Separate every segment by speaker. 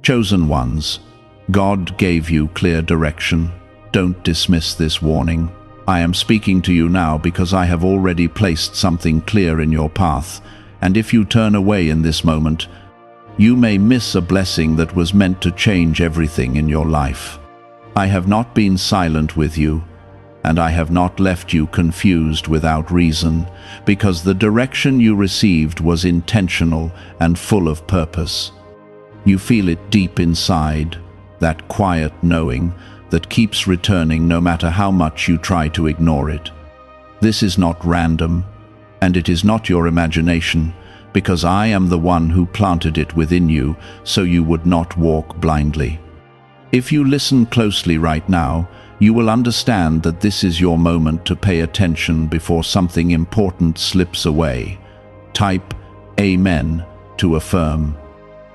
Speaker 1: Chosen ones, God gave you clear direction. Don't dismiss this warning. I am speaking to you now because I have already placed something clear in your path, and if you turn away in this moment, you may miss a blessing that was meant to change everything in your life. I have not been silent with you, and I have not left you confused without reason, because the direction you received was intentional and full of purpose. You feel it deep inside, that quiet knowing that keeps returning no matter how much you try to ignore it. This is not random, and it is not your imagination, because I am the one who planted it within you so you would not walk blindly. If you listen closely right now, you will understand that this is your moment to pay attention before something important slips away. Type Amen to affirm.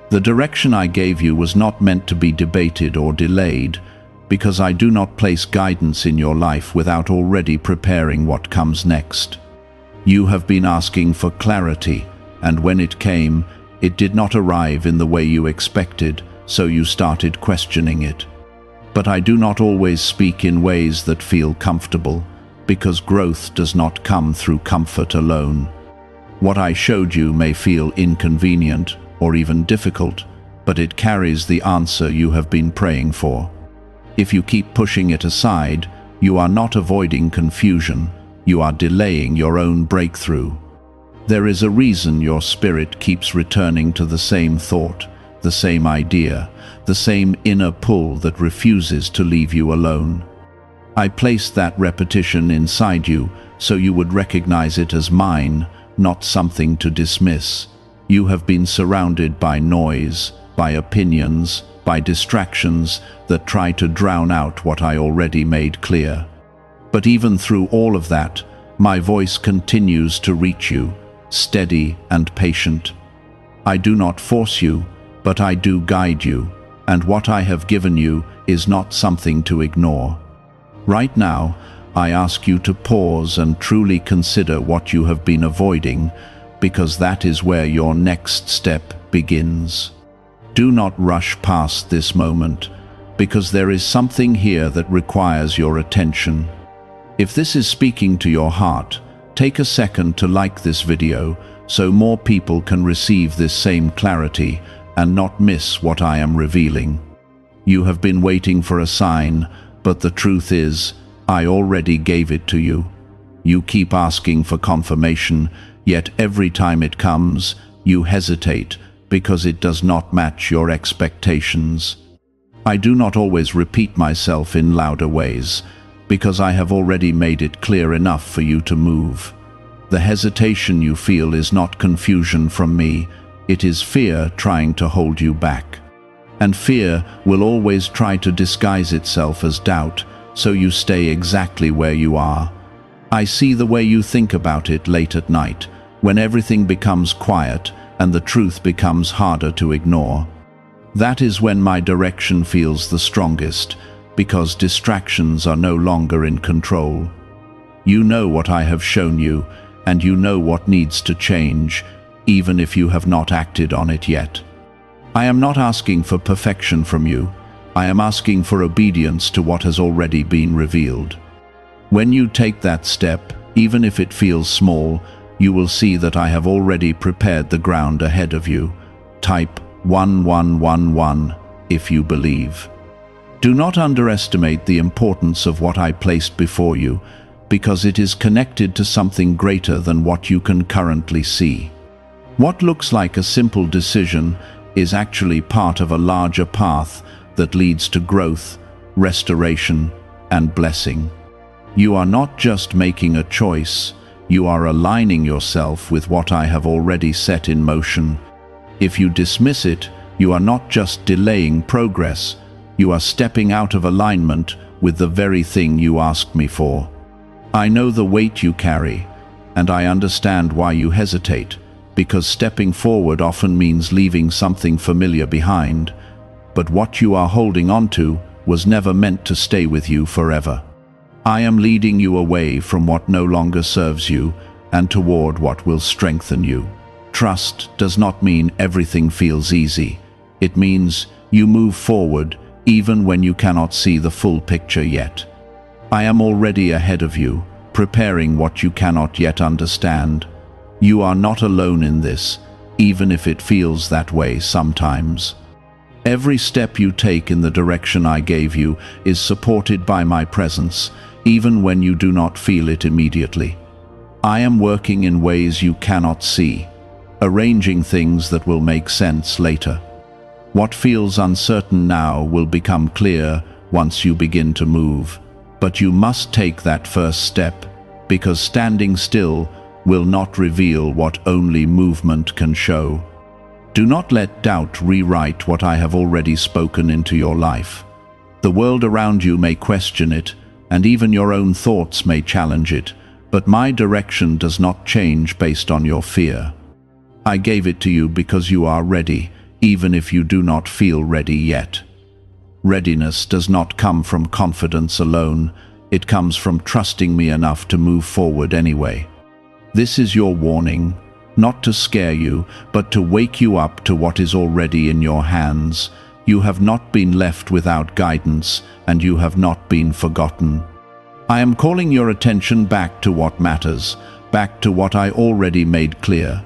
Speaker 1: The direction I gave you was not meant to be debated or delayed, because I do not place guidance in your life without already preparing what comes next. You have been asking for clarity, and when it came, it did not arrive in the way you expected, so you started questioning it. But I do not always speak in ways that feel comfortable, because growth does not come through comfort alone. What I showed you may feel inconvenient or even difficult, but it carries the answer you have been praying for. If you keep pushing it aside, you are not avoiding confusion, you are delaying your own breakthrough. There is a reason your spirit keeps returning to the same thought, the same idea, the same inner pull that refuses to leave you alone. I placed that repetition inside you so you would recognize it as mine, not something to dismiss. You have been surrounded by noise, by opinions, by distractions that try to drown out what I already made clear. But even through all of that, my voice continues to reach you, steady and patient. I do not force you, but I do guide you, and what I have given you is not something to ignore. Right now, I ask you to pause and truly consider what you have been avoiding, because that is where your next step begins. Do not rush past this moment, because there is something here that requires your attention. If this is speaking to your heart, take a second to like this video so more people can receive this same clarity and not miss what I am revealing. You have been waiting for a sign, but the truth is, I already gave it to you. You keep asking for confirmation, yet every time it comes, you hesitate because it does not match your expectations. I do not always repeat myself in louder ways, because I have already made it clear enough for you to move. The hesitation you feel is not confusion from me, it is fear trying to hold you back. And fear will always try to disguise itself as doubt, so you stay exactly where you are. I see the way you think about it late at night, when everything becomes quiet and the truth becomes harder to ignore. That is when my direction feels the strongest, because distractions are no longer in control. You know what I have shown you, and you know what needs to change, even if you have not acted on it yet. I am not asking for perfection from you. I am asking for obedience to what has already been revealed. When you take that step, even if it feels small, you will see that I have already prepared the ground ahead of you. Type 1111 if you believe. Do not underestimate the importance of what I placed before you, because it is connected to something greater than what you can currently see. What looks like a simple decision is actually part of a larger path that leads to growth, restoration, and blessing. You are not just making a choice, you are aligning yourself with what I have already set in motion. If you dismiss it, you are not just delaying progress, you are stepping out of alignment with the very thing you asked me for. I know the weight you carry, and I understand why you hesitate, because stepping forward often means leaving something familiar behind, but what you are holding on to was never meant to stay with you forever. I am leading you away from what no longer serves you and toward what will strengthen you. Trust does not mean everything feels easy. It means You move forward, even when you cannot see the full picture yet. I am already ahead of you, preparing what you cannot yet understand. You are not alone in this, even if it feels that way sometimes. Every step you take in the direction I gave you is supported by my presence, even when you do not feel it immediately. I am working in ways you cannot see, arranging things that will make sense later. What feels uncertain now will become clear once you begin to move. But you must take that first step, because standing still will not reveal what only movement can show. Do not let doubt rewrite what I have already spoken into your life. The world around you may question it, and even your own thoughts may challenge it, but my direction does not change based on your fear. I gave it to you because you are ready, even if you do not feel ready yet. Readiness does not come from confidence alone, it comes from trusting me enough to move forward anyway. This is your warning, not to scare you, but to wake you up to what is already in your hands. You have not been left without guidance, and you have not been forgotten. I am calling your attention back to what matters, back to what I already made clear.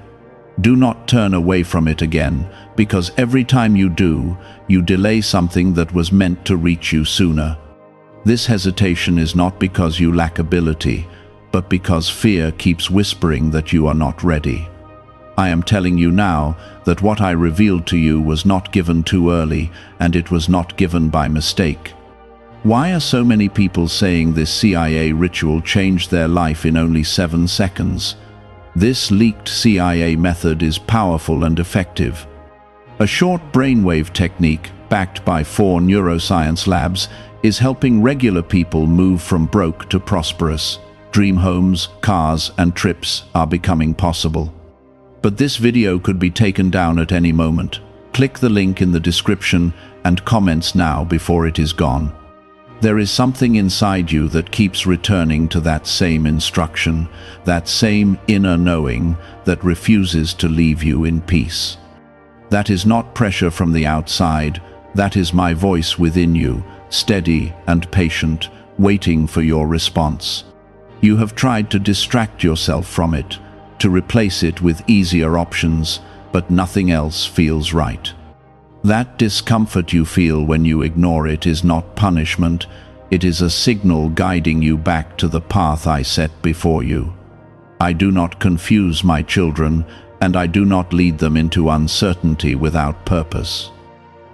Speaker 1: Do not turn away from it again, because every time you do, you delay something that was meant to reach you sooner. This hesitation is not because you lack ability, but because fear keeps whispering that you are not ready. I am telling you now that what I revealed to you was not given too early, and it was not given by mistake. Why are so many people saying this CIA ritual changed their life in only 7 seconds? This leaked CIA method is powerful and effective. A short brainwave technique, backed by 4 neuroscience labs, is helping regular people move from broke to prosperous. Dream homes, cars, and trips are becoming possible. But this video could be taken down at any moment. Click the link in the description and comments now before it is gone. There is something inside you that keeps returning to that same instruction, that same inner knowing that refuses to leave you in peace. That is not pressure from the outside, that is my voice within you, steady and patient, waiting for your response. You have tried to distract yourself from it, to replace it with easier options, but nothing else feels right. That discomfort you feel when you ignore it is not punishment, it is a signal guiding you back to the path I set before you. I do not confuse my children, and I do not lead them into uncertainty without purpose.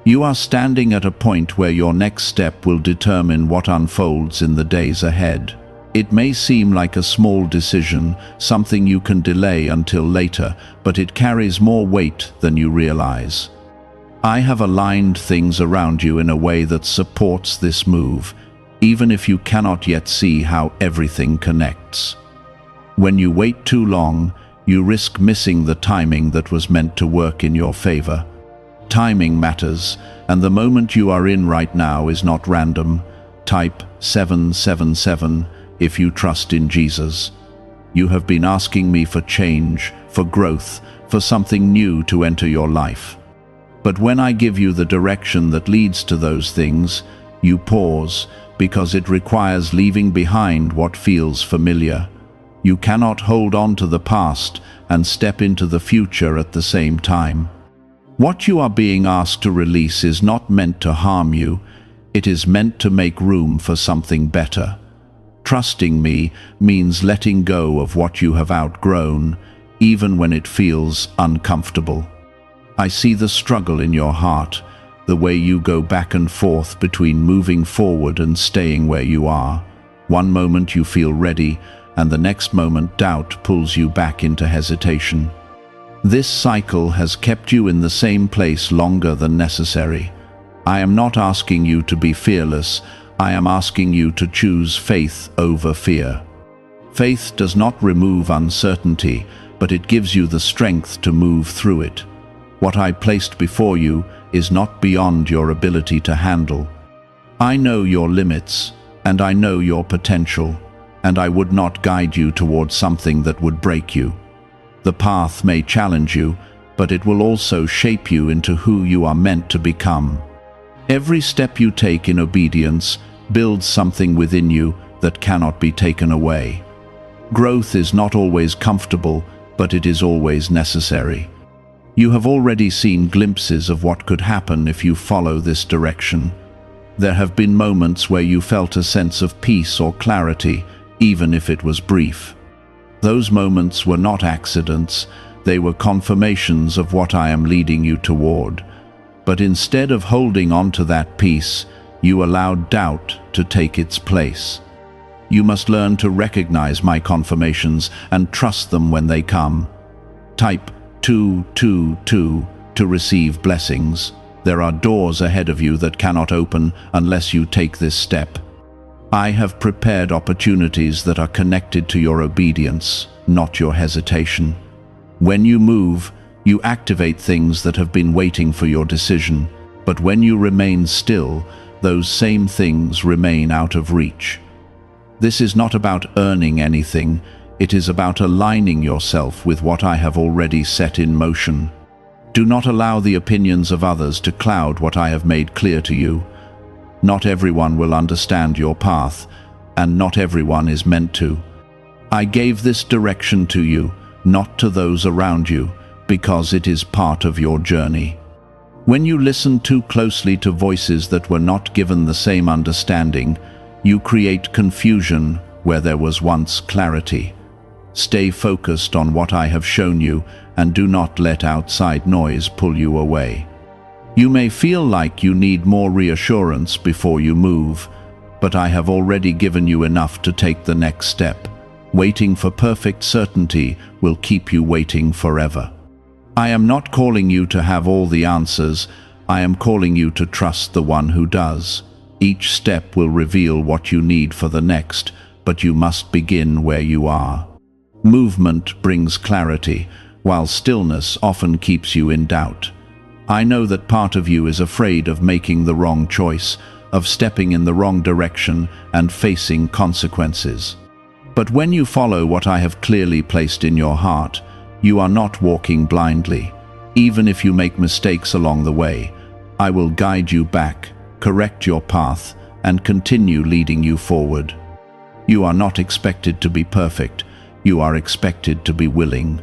Speaker 1: You are standing at a point where your next step will determine what unfolds in the days ahead. It may seem like a small decision, something you can delay until later, but it carries more weight than you realize. I have aligned things around you in a way that supports this move, even if you cannot yet see how everything connects. When you wait too long, you risk missing the timing that was meant to work in your favor. Timing matters, and the moment you are in right now is not random. Type 777 if you trust in Jesus. You have been asking me for change, for growth, for something new to enter your life. But when I give you the direction that leads to those things, you pause, because it requires leaving behind what feels familiar. You cannot hold on to the past and step into the future at the same time. What you are being asked to release is not meant to harm you, it is meant to make room for something better. Trusting me means letting go of what you have outgrown, even when it feels uncomfortable. I see the struggle in your heart, the way you go back and forth between moving forward and staying where you are. One moment you feel ready, and the next moment doubt pulls you back into hesitation. This cycle has kept you in the same place longer than necessary. I am not asking you to be fearless, I am asking you to choose faith over fear. Faith does not remove uncertainty, but it gives you the strength to move through it. What I placed before you is not beyond your ability to handle. I know your limits, and I know your potential, and I would not guide you towards something that would break you. The path may challenge you, but it will also shape you into who you are meant to become. Every step you take in obedience builds something within you that cannot be taken away. Growth is not always comfortable, but it is always necessary. You have already seen glimpses of what could happen if you follow this direction. There have been moments where you felt a sense of peace or clarity, even if it was brief. Those moments were not accidents, they were confirmations of what I am leading you toward. But instead of holding on to that peace, you allowed doubt to take its place. You must learn to recognize my confirmations and trust them when they come. Type 222 to receive blessings. There are doors ahead of you that cannot open unless you take this step. I have prepared opportunities that are connected to your obedience, not your hesitation. When you move, you activate things that have been waiting for your decision, but when you remain still, those same things remain out of reach. This is not about earning anything, it is about aligning yourself with what I have already set in motion. Do not allow the opinions of others to cloud what I have made clear to you. Not everyone will understand your path, and not everyone is meant to. I gave this direction to you, not to those around you, because it is part of your journey. When you listen too closely to voices that were not given the same understanding, you create confusion where there was once clarity. Stay focused on what I have shown you and do not let outside noise pull you away. You may feel like you need more reassurance before you move, but I have already given you enough to take the next step. Waiting for perfect certainty will keep you waiting forever. I am not calling you to have all the answers, I am calling you to trust the one who does. Each step will reveal what you need for the next, but you must begin where you are. Movement brings clarity, while stillness often keeps you in doubt. I know that part of you is afraid of making the wrong choice, of stepping in the wrong direction and facing consequences. But when you follow what I have clearly placed in your heart, you are not walking blindly. Even if you make mistakes along the way, I will guide you back, correct your path, and continue leading you forward. You are not expected to be perfect, you are expected to be willing.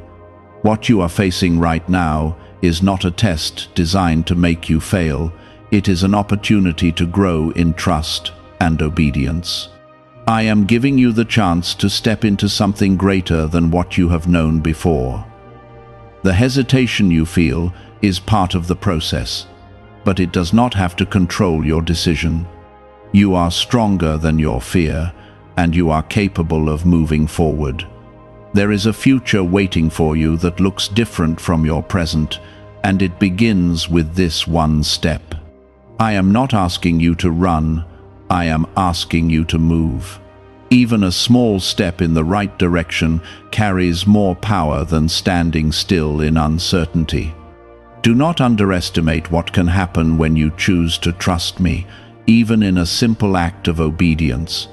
Speaker 1: What you are facing right now is not a test designed to make you fail, it is an opportunity to grow in trust and obedience. I am giving you the chance to step into something greater than what you have known before. The hesitation you feel is part of the process, but it does not have to control your decision. You are stronger than your fear, and you are capable of moving forward. There is a future waiting for you that looks different from your present, and it begins with this one step. I am not asking you to run, I am asking you to move. Even a small step in the right direction carries more power than standing still in uncertainty. Do not underestimate what can happen when you choose to trust me, even in a simple act of obedience.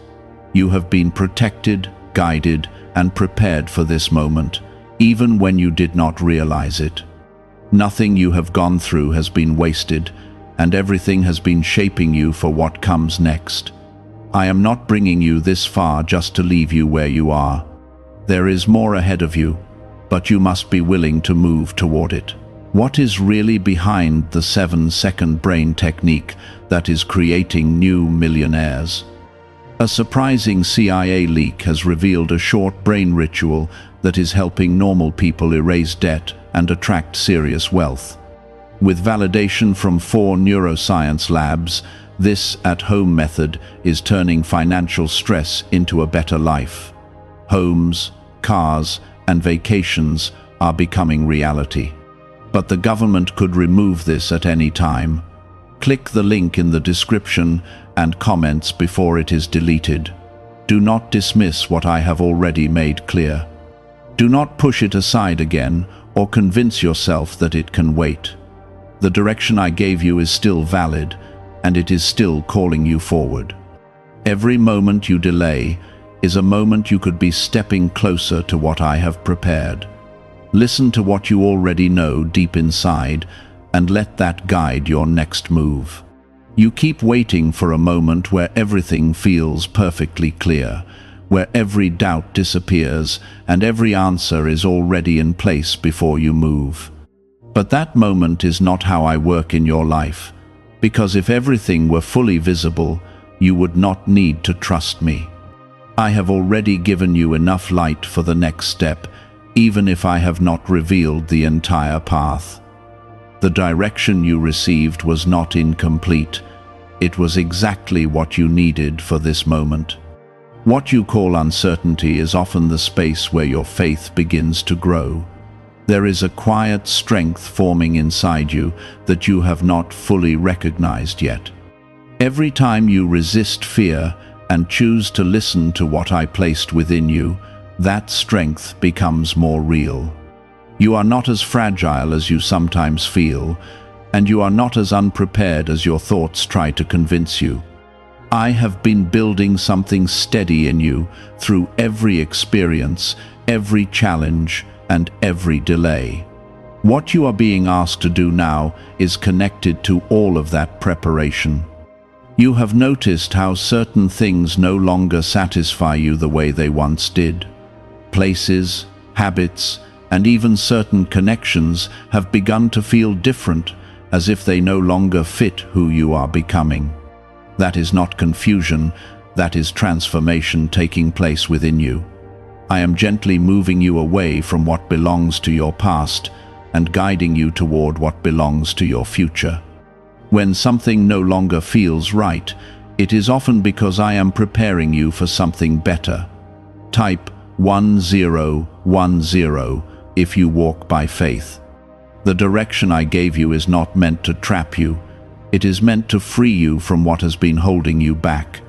Speaker 1: You have been protected, guided, and prepared for this moment, even when you did not realize it. Nothing you have gone through has been wasted, and everything has been shaping you for what comes next. I am not bringing you this far just to leave you where you are. There is more ahead of you, but you must be willing to move toward it. What is really behind the 7-second brain technique that is creating new millionaires? A surprising CIA leak has revealed a short brain ritual that is helping normal people erase debt and attract serious wealth. With validation from 4 neuroscience labs, this at-home method is turning financial stress into a better life. Homes, cars, and vacations are becoming reality. But the government could remove this at any time. Click the link in the description and comments before it is deleted. Do not dismiss what I have already made clear. Do not push it aside again or convince yourself that it can wait. The direction I gave you is still valid, and it is still calling you forward. Every moment you delay is a moment you could be stepping closer to what I have prepared. Listen to what you already know deep inside and let that guide your next move. You keep waiting for a moment where everything feels perfectly clear, where every doubt disappears and every answer is already in place before you move. But that moment is not how I work in your life, because if everything were fully visible, you would not need to trust me. I have already given you enough light for the next step, even if I have not revealed the entire path. The direction you received was not incomplete. It was exactly what you needed for this moment. What you call uncertainty is often the space where your faith begins to grow. There is a quiet strength forming inside you that you have not fully recognized yet. Every time you resist fear and choose to listen to what I placed within you, that strength becomes more real. You are not as fragile as you sometimes feel, and you are not as unprepared as your thoughts try to convince you. I have been building something steady in you through every experience, every challenge, and every delay. What you are being asked to do now is connected to all of that preparation. You have noticed how certain things no longer satisfy you the way they once did. Places, habits, and even certain connections have begun to feel different, as if they no longer fit who you are becoming. That is not confusion, that is transformation taking place within you. I am gently moving you away from what belongs to your past and guiding you toward what belongs to your future. When something no longer feels right, it is often because I am preparing you for something better. Type 1010 if you walk by faith. The direction I gave you is not meant to trap you. It is meant to free you from what has been holding you back.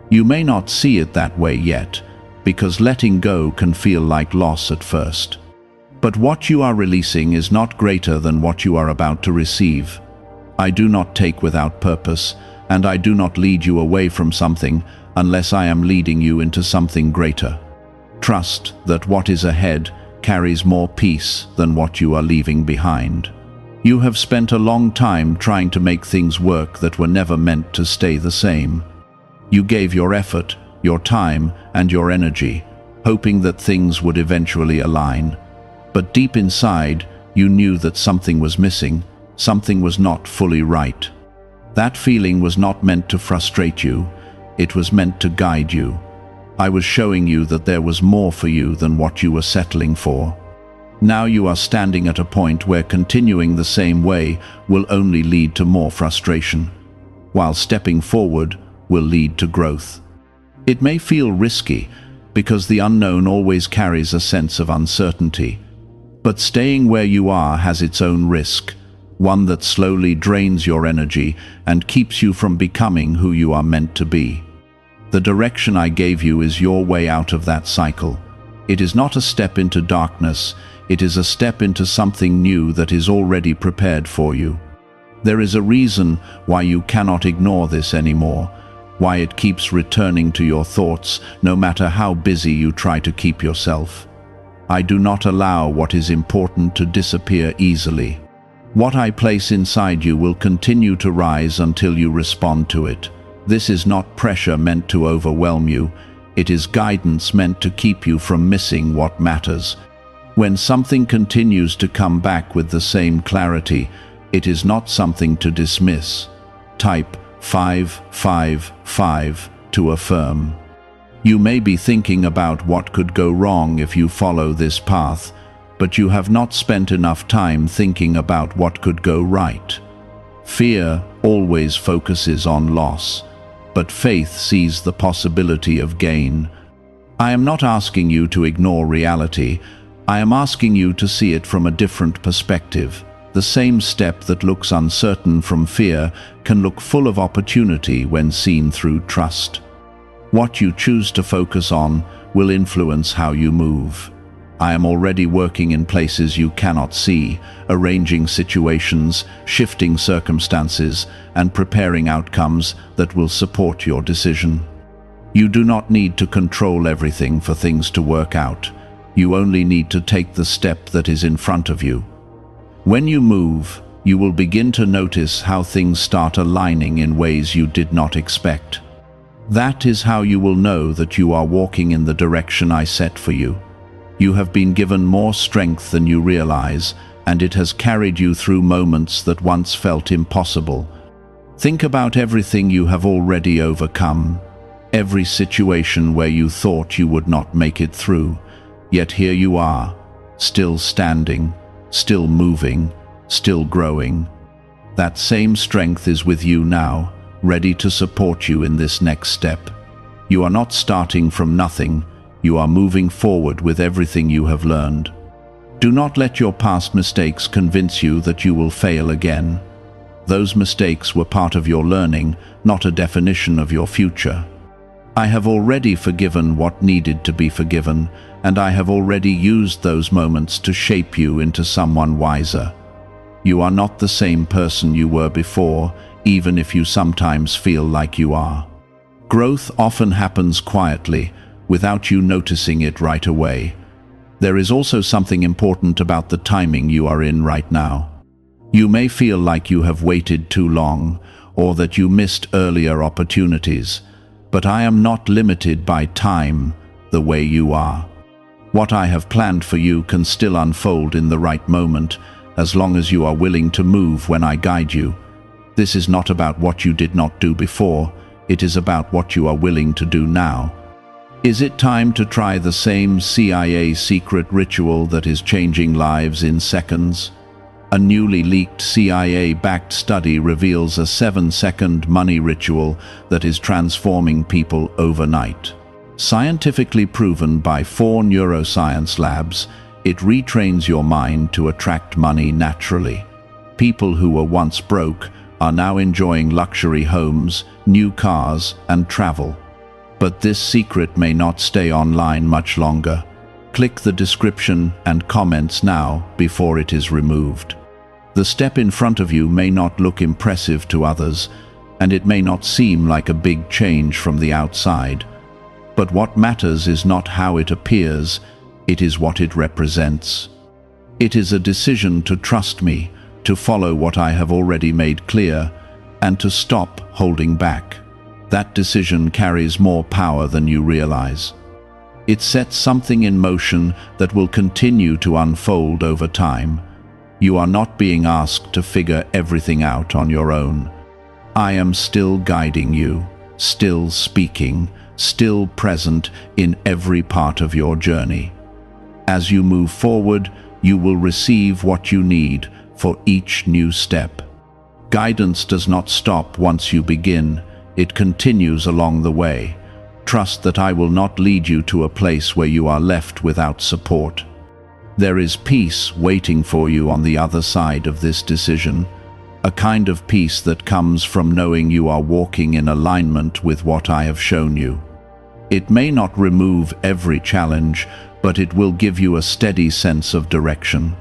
Speaker 1: You may not see it that way yet, because letting go can feel like loss at first. But what you are releasing is not greater than what you are about to receive. I do not take without purpose, and I do not lead you away from something unless I am leading you into something greater. Trust that what is ahead carries more peace than what you are leaving behind. You have spent a long time trying to make things work that were never meant to stay the same. You gave your effort, your time, and your energy, hoping that things would eventually align. But deep inside, you knew that something was missing, something was not fully right. That feeling was not meant to frustrate you, it was meant to guide you. I was showing you that there was more for you than what you were settling for. Now you are standing at a point where continuing the same way will only lead to more frustration, while stepping forward will lead to growth. It may feel risky, because the unknown always carries a sense of uncertainty. But staying where you are has its own risk, one that slowly drains your energy and keeps you from becoming who you are meant to be. The direction I gave you is your way out of that cycle. It is not a step into darkness, it is a step into something new that is already prepared for you. There is a reason why you cannot ignore this anymore, why it keeps returning to your thoughts no matter how busy you try to keep yourself. I do not allow what is important to disappear easily. What I place inside you will continue to rise until you respond to it. This is not pressure meant to overwhelm you. It is guidance meant to keep you from missing what matters. When something continues to come back with the same clarity, it is not something to dismiss. Type 555 to affirm. You may be thinking about what could go wrong if you follow this path, but you have not spent enough time thinking about what could go right. Fear always focuses on loss, but faith sees the possibility of gain. I am not asking you to ignore reality. I am asking you to see it from a different perspective. The same step that looks uncertain from fear can look full of opportunity when seen through trust. What you choose to focus on will influence how you move. I am already working in places you cannot see, arranging situations, shifting circumstances, and preparing outcomes that will support your decision. You do not need to control everything for things to work out. You only need to take the step that is in front of you. When you move, you will begin to notice how things start aligning in ways you did not expect. That is how you will know that you are walking in the direction I set for you. You have been given more strength than you realize, and it has carried you through moments that once felt impossible. Think about everything you have already overcome, every situation where you thought you would not make it through, yet here you are, still standing, still moving, still growing. That same strength is with you now, ready to support you in this next step. You are not starting from nothing, you are moving forward with everything you have learned. Do not let your past mistakes convince you that you will fail again. Those mistakes were part of your learning, not a definition of your future. I have already forgiven what needed to be forgiven, and I have already used those moments to shape you into someone wiser. You are not the same person you were before, even if you sometimes feel like you are. Growth often happens quietly, without you noticing it right away. There is also something important about the timing you are in right now. You may feel like you have waited too long, or that you missed earlier opportunities, but I am not limited by time the way you are. What I have planned for you can still unfold in the right moment, as long as you are willing to move when I guide you. This is not about what you did not do before, it is about what you are willing to do now. Is it time to try the same CIA secret ritual that is changing lives in seconds? A newly leaked CIA-backed study reveals a 7-second money ritual that is transforming people overnight. Scientifically proven by 4 neuroscience labs, it retrains your mind to attract money naturally. People who were once broke are now enjoying luxury homes, new cars, and travel. But this secret may not stay online much longer. Click the description and comments now before it is removed. The step in front of you may not look impressive to others, and it may not seem like a big change from the outside. But what matters is not how it appears, it is what it represents. It is a decision to trust me, to follow what I have already made clear, and to stop holding back. That decision carries more power than you realize. It sets something in motion that will continue to unfold over time. You are not being asked to figure everything out on your own. I am still guiding you, still speaking, still present in every part of your journey. As you move forward, you will receive what you need for each new step. Guidance does not stop once you begin, it continues along the way. Trust that I will not lead you to a place where you are left without support. There is peace waiting for you on the other side of this decision, a kind of peace that comes from knowing you are walking in alignment with what I have shown you. It may not remove every challenge, but it will give you a steady sense of direction.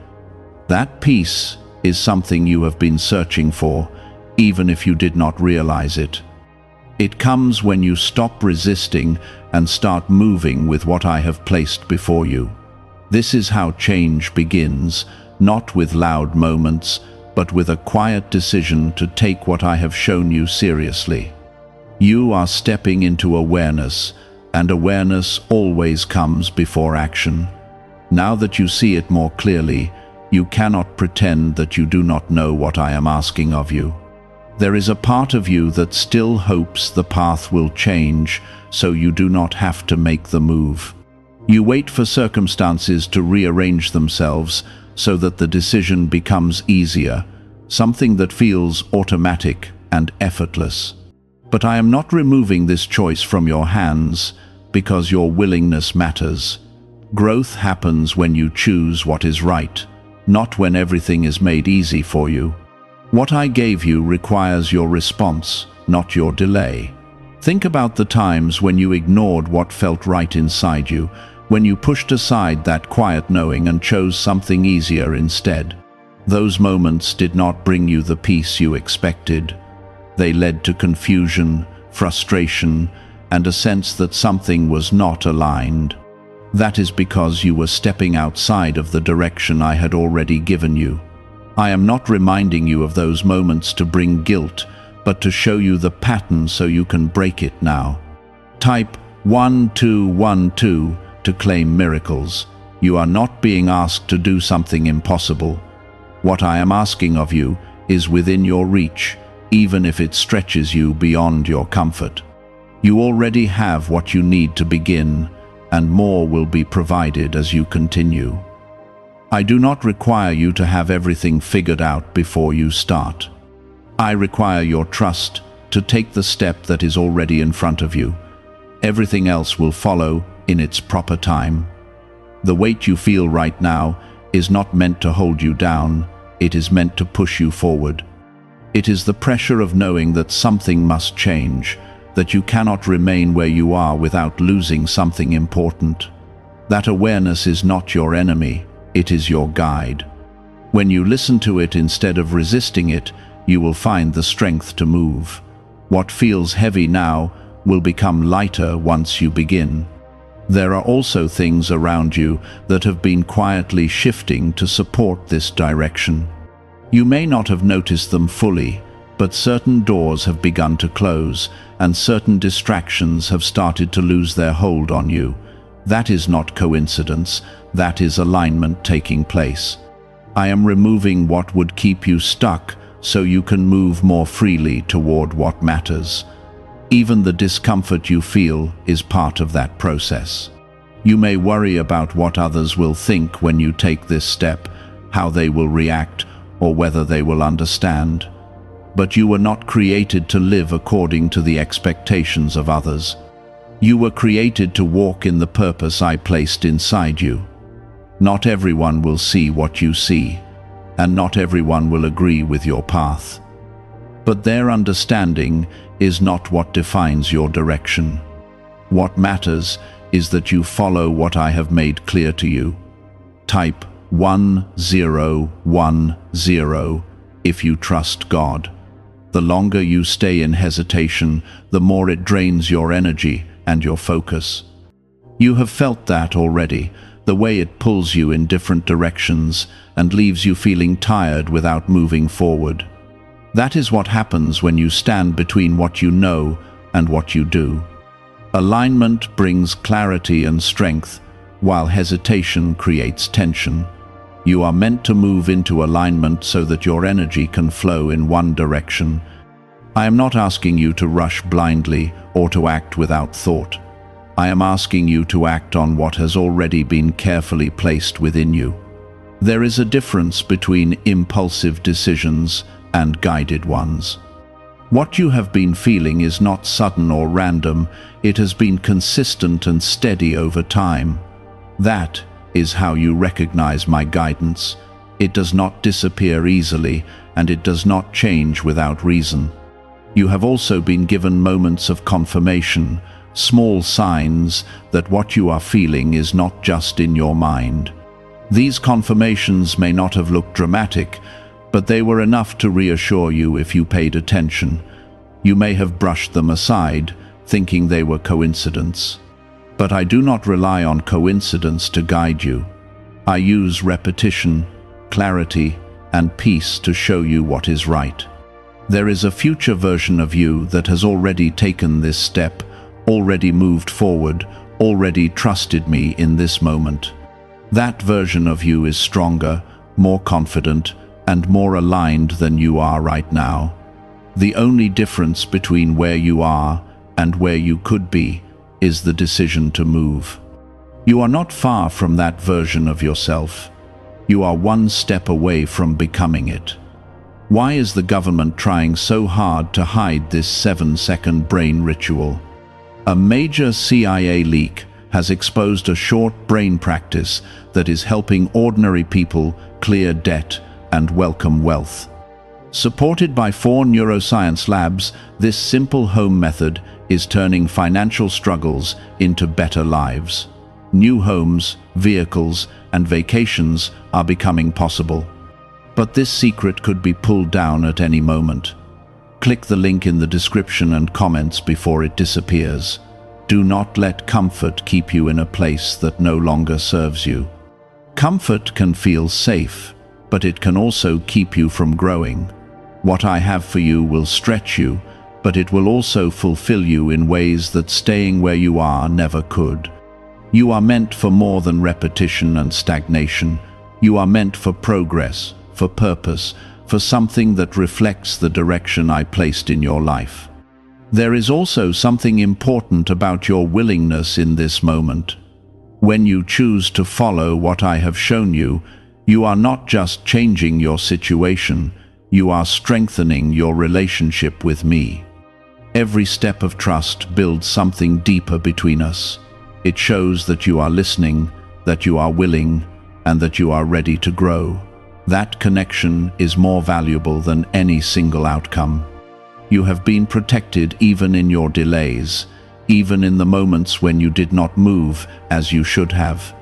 Speaker 1: That peace is something you have been searching for, even if you did not realize it. It comes when you stop resisting and start moving with what I have placed before you. This is how change begins, not with loud moments, but with a quiet decision to take what I have shown you seriously. You are stepping into awareness, and awareness always comes before action. Now that you see it more clearly, you cannot pretend that you do not know what I am asking of you. There is a part of you that still hopes the path will change, so you do not have to make the move. You wait for circumstances to rearrange themselves so that the decision becomes easier, something that feels automatic and effortless. But I am not removing this choice from your hands because your willingness matters. Growth happens when you choose what is right, not when everything is made easy for you. What I gave you requires your response, not your delay. Think about the times when you ignored what felt right inside you, when you pushed aside that quiet knowing and chose something easier instead. Those moments did not bring you the peace you expected. They led to confusion, frustration, and a sense that something was not aligned. That is because you were stepping outside of the direction I had already given you. I am not reminding you of those moments to bring guilt, but to show you the pattern so you can break it now. Type 1212 to claim miracles. You are not being asked to do something impossible. What I am asking of you is within your reach, even if it stretches you beyond your comfort. You already have what you need to begin, and more will be provided as you continue. I do not require you to have everything figured out before you start. I require your trust to take the step that is already in front of you. Everything else will follow in its proper time. The weight you feel right now is not meant to hold you down, it is meant to push you forward. It is the pressure of knowing that something must change, that you cannot remain where you are without losing something important. That awareness is not your enemy, it is your guide. When you listen to it instead of resisting it, you will find the strength to move. What feels heavy now will become lighter once you begin. There are also things around you that have been quietly shifting to support this direction. You may not have noticed them fully, but certain doors have begun to close, and certain distractions have started to lose their hold on you. That is not coincidence, that is alignment taking place. I am removing what would keep you stuck so you can move more freely toward what matters. Even the discomfort you feel is part of that process. You may worry about what others will think when you take this step, how they will react, or whether they will understand. But you were not created to live according to the expectations of others. You were created to walk in the purpose I placed inside you. Not everyone will see what you see, and not everyone will agree with your path. But their understanding is not what defines your direction. What matters is that you follow what I have made clear to you. Type 1010 if you trust God. The longer you stay in hesitation, the more it drains your energy and your focus. You have felt that already, the way it pulls you in different directions and leaves you feeling tired without moving forward. That is what happens when you stand between what you know and what you do. Alignment brings clarity and strength, while hesitation creates tension. You are meant to move into alignment so that your energy can flow in one direction. I am not asking you to rush blindly or to act without thought. I am asking you to act on what has already been carefully placed within you. There is a difference between impulsive decisions and guided ones. What you have been feeling is not sudden or random, it has been consistent and steady over time. That is how you recognize my guidance. It does not disappear easily, and it does not change without reason. You have also been given moments of confirmation, small signs that what you are feeling is not just in your mind. These confirmations may not have looked dramatic, but they were enough to reassure you if you paid attention. You may have brushed them aside, thinking they were coincidence. But I do not rely on coincidence to guide you. I use repetition, clarity, and peace to show you what is right. There is a future version of you that has already taken this step, already moved forward, already trusted me in this moment. That version of you is stronger, more confident, and more aligned than you are right now. The only difference between where you are and where you could be is the decision to move. You are not far from that version of yourself. You are one step away from becoming it. Why is the government trying so hard to hide this 7-second brain ritual? A major CIA leak has exposed a short brain practice that is helping ordinary people clear debt and welcome wealth. Supported by 4 neuroscience labs, this simple home method is turning financial struggles into better lives. New homes, vehicles, and vacations are becoming possible. But this secret could be pulled down at any moment. Click the link in the description and comments before it disappears. Do not let comfort keep you in a place that no longer serves you. Comfort can feel safe, but it can also keep you from growing. What I have for you will stretch you, but it will also fulfill you in ways that staying where you are never could. You are meant for more than repetition and stagnation. You are meant for progress, for purpose, for something that reflects the direction I placed in your life. There is also something important about your willingness in this moment. When you choose to follow what I have shown you, you are not just changing your situation, you are strengthening your relationship with me. Every step of trust builds something deeper between us. It shows that you are listening, that you are willing, and that you are ready to grow. That connection is more valuable than any single outcome. You have been protected even in your delays, even in the moments when you did not move as you should have.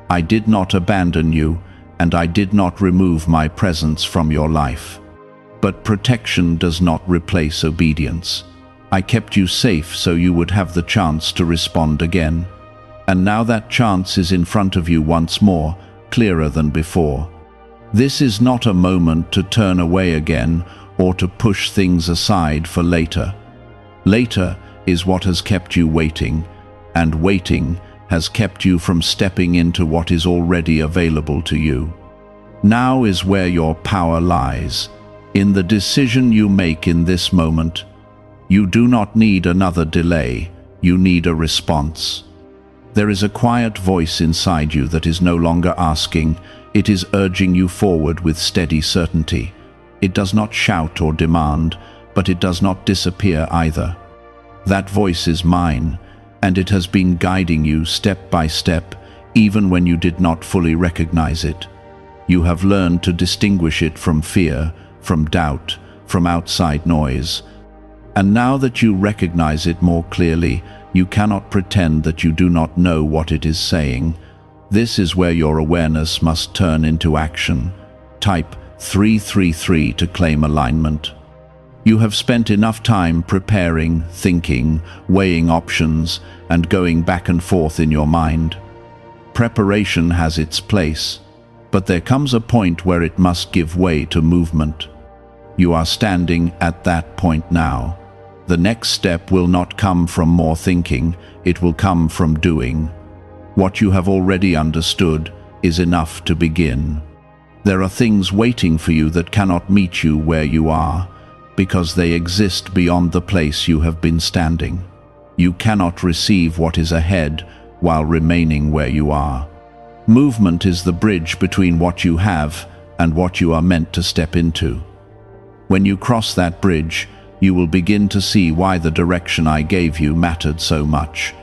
Speaker 1: I did not abandon you, and I did not remove my presence from your life. But protection does not replace obedience. I kept you safe so you would have the chance to respond again. And now that chance is in front of you once more, clearer than before. This is not a moment to turn away again or to push things aside for later. Later is what has kept you waiting, and waiting has kept you from stepping into what is already available to you. Now is where your power lies, in the decision you make in this moment. You do not need another delay, you need a response. There is a quiet voice inside you that is no longer asking, it is urging you forward with steady certainty. It does not shout or demand, but it does not disappear either. That voice is mine, and it has been guiding you step by step, even when you did not fully recognize it. You have learned to distinguish it from fear, from doubt, from outside noise. And now that you recognize it more clearly, you cannot pretend that you do not know what it is saying. This is where your awareness must turn into action. Type 333 to claim alignment. You have spent enough time preparing, thinking, weighing options, and going back and forth in your mind. Preparation has its place, but there comes a point where it must give way to movement. You are standing at that point now. The next step will not come from more thinking, it will come from doing. What you have already understood is enough to begin. There are things waiting for you that cannot meet you where you are, because they exist beyond the place you have been standing. You cannot receive what is ahead while remaining where you are. Movement is the bridge between what you have and what you are meant to step into. When you cross that bridge, you will begin to see why the direction I gave you mattered so much.